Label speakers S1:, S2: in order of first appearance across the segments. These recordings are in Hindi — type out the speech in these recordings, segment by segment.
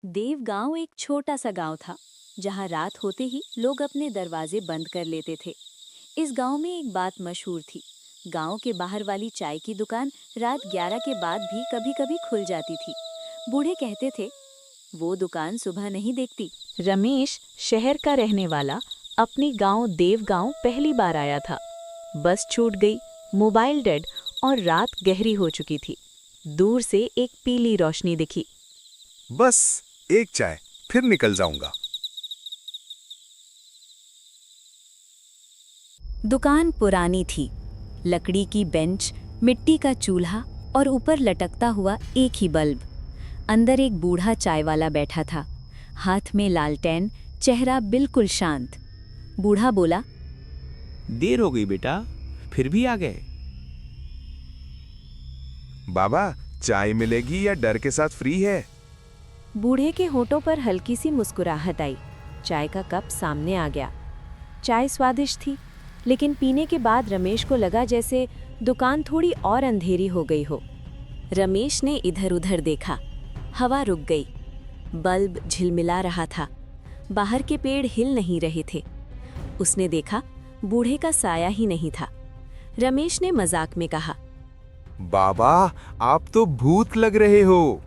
S1: देवगांव एक छोटा सा गांव था जहां रात होते ही लोग अपने दरवाजे बंद कर लेते थे। इस गांव में एक बात मशहूर थी। गांव के बाहर वाली चाय की दुकान रात 11 के बाद भी कभी-कभी खुल जाती थी। बूढ़े कहते थे, वो दुकान सुबह नहीं देखती। रमेश, शहर का रहने वाला, अपनी गांव देवगांव पहली बार आया था। बस छूट गई, मोबाइल डेड और रात गहरी हो चुकी थी। दूर से एक पीली रोशनी दिखी।
S2: बस एक चाय, फिर निकल जाऊंगा।
S1: दुकान पुरानी थी। लकड़ी की बेंच, मिट्टी का चूल्हा और ऊपर लटकता हुआ एक ही बल्ब। अंदर एक बूढ़ा चाय वाला बैठा था, हाथ में लालटेन, चेहरा बिल्कुल शांत। बूढ़ा बोला,
S3: देर हो गई बेटा, फिर भी आ गए।
S2: बाबा, चाय मिलेगी या डर के साथ फ्री है?
S1: बूढ़े के होठों पर हल्की सी मुस्कुराहट आई। चाय का कप सामने आ गया। चाय स्वादिष्ट थी, लेकिन पीने के बाद रमेश को लगा जैसे दुकान थोड़ी और अंधेरी हो गई हो। रमेश ने इधर-उधर देखा। हवा रुक गई। बल्ब झिलमिला रहा था। बाहर के पेड़ हिल नहीं रहे थे। उसने देखा, बूढ़े का साया ही नहीं था। रमेश ने मजाक में कहा,
S2: बाबा, आप तो भूत लग रहे हो।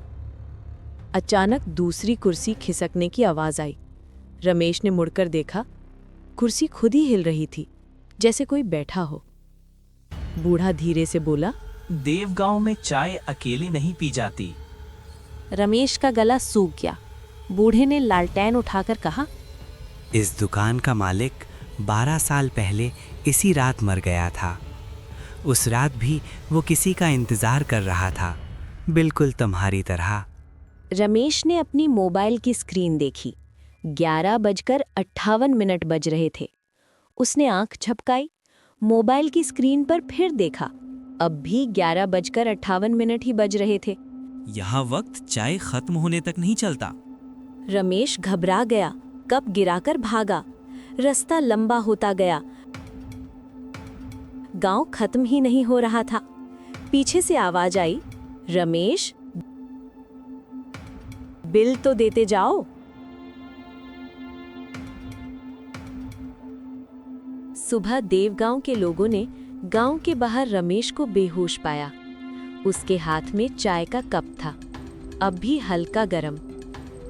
S4: अचानक दूसरी कुर्सी खिसकने की आवाज आई। रमेश ने मुड़कर देखा। कुर्सी खुद ही हिल रही थी, जैसे कोई बैठा हो। बूढ़ा धीरे से बोला,
S3: देवगांव में चाय अकेली नहीं पी जाती।
S4: रमेश का गला सूख गया। बूढ़े ने लालटेन उठाकर कहा,
S5: इस दुकान का मालिक 12 साल पहले इसी रात मर गया था। उस रात भी वो किसी का इंतजार कर रहा था, बिल्कुल तुम्हारी तरह।
S1: रमेश ने अपनी मोबाइल की स्क्रीन देखी। 11:58 बज रहे थे। उसने आंख झपकाई, मोबाइल की स्क्रीन पर फिर देखा। अब भी 11:58 ही बज रहे थे।
S5: यहाँ वक्त चाय खत्म होने तक नहीं चलता।
S1: रमेश घबरा गया, कप गिराकर भागा। रास्ता लंबा होता गया। गांव खत्म ही नहीं हो रहा था। पीछे से आवाज आई, रमेश, बिल तो देते जाओ। सुबह देवगांव के लोगों ने गांव के बाहर रमेश को बेहोश पाया। उसके हाथ में चाय का कप था, अब भी हल्का गरम।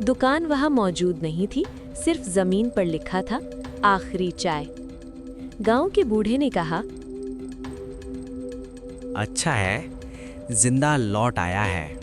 S1: दुकान वहां मौजूद नहीं थी, सिर्फ जमीन पर लिखा था, आखिरी चाय। गांव के बूढ़े ने कहा,
S5: अच्छा है, जिंदा लौट आया है।